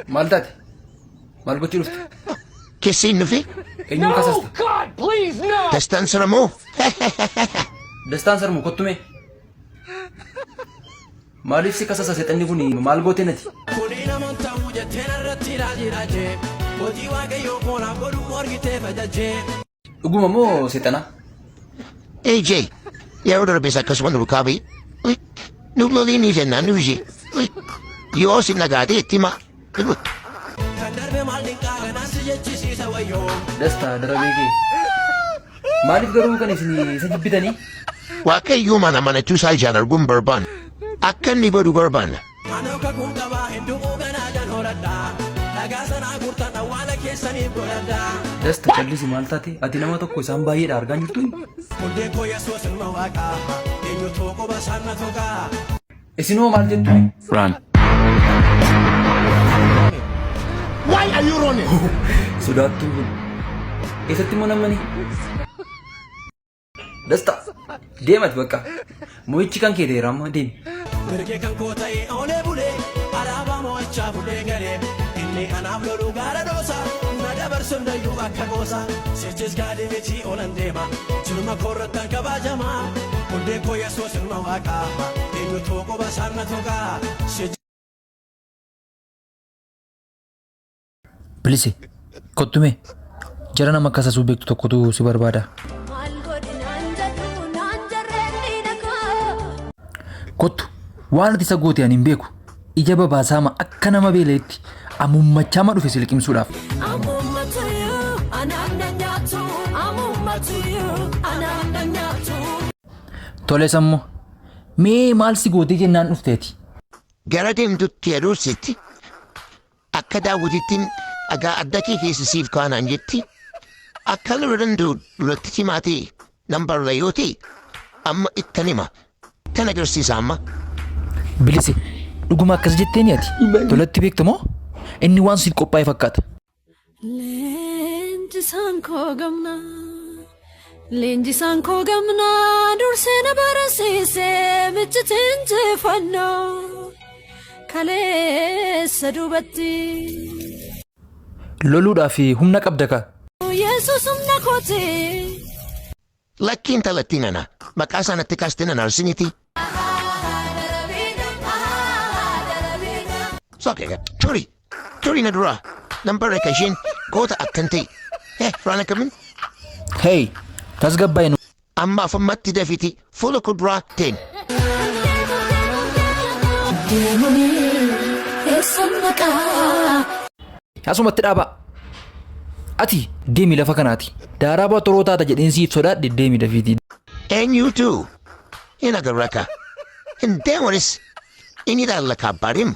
Maaltaati? Maal gochuu dhufte? Kessiin nufi? Eenyuun kasasta? God, please, no! Dastaan saramoo? Dastaan sarmu kottume. Maaliif si kasasa seexanni kun maal gootee nati? Dhuguma moo seexana? AJ, yeroo darbees akkasuma nu rukaabii. Nu loliinii jennaan nu ishee. Yoo si nagaatee itti himaa. Dastaa darabee kee. Maaliif garuu kan isin isa jibbitanii? Waaqayyoo mana manachuu isaa ijaan arguun barbaanna. Akka inni badu barbaanna. Dasta callisi maal taate? Ati nama tokko isaan baay'eedha argaa jirtu? Isinoo maal jettu? Run. Why are you running? Sodaattuu kun. Eessatti immoo namni? Dasta deemati bakka. Mo'ichi kan kee ta'eera amma deemi. Mirgee kan koo ta'e oolee bulee alaabaa mo'achaa bulee galee inni kanaaf loluu gaara doosa na dabarsuun dayyuu akka goosa sichis gaadhi miti oolan deema jirma koorrattan kabajamaa hundee koo yesuus ilma waaqaa eenyu tokko basaan na togaa. Bilisee kottume jara nama akkasasuu beektu tokkotu si barbaada. Kottu waan ati isa goote ani hin beeku ija babaasaama akka nama beeleetti amummachaa dhufe silqimsuudhaaf. Toles ammoo mee maal si gootee jennaan dhufteeti? Gara deemtutti aduusitti akka daawwitittiin dhagaa adda kee keessa siif kaanaan jetti akka lura danda'u duratti himaatee nan barra yoo ta'e amma ittan hima. Tan agarsiisa amma. Bilisee dhuguma akkas jettee ni ati tolatti beektu moo inni waan siif qophaa'e fakkaata. Leenjisaan koo gamnaa dursee na barsiisee michitiin jefannoo kaleessa duubatti. Loluudhaaf humna qabda ka. Yesuus humna kooti. Lakkiin talattiin ana maqaa sanatti kaastiin ana arsiniti. Sookee turii na duraa nambarra kashiin goota akkan ta'e. Raana kamin? Hey, tasgabbaa'inu. Ammaaf ammatti dafiti fuula kuduraa ta'een. Asumatti dhaabaa. Ati deemi lafa kanaati. Daaraa baattoroo taata jedheen siif sodaadhe deemi dafiitii. Eenyuutu? Hin agarra ka. Hin deemanis inni ilaalla kaabbaadhimu.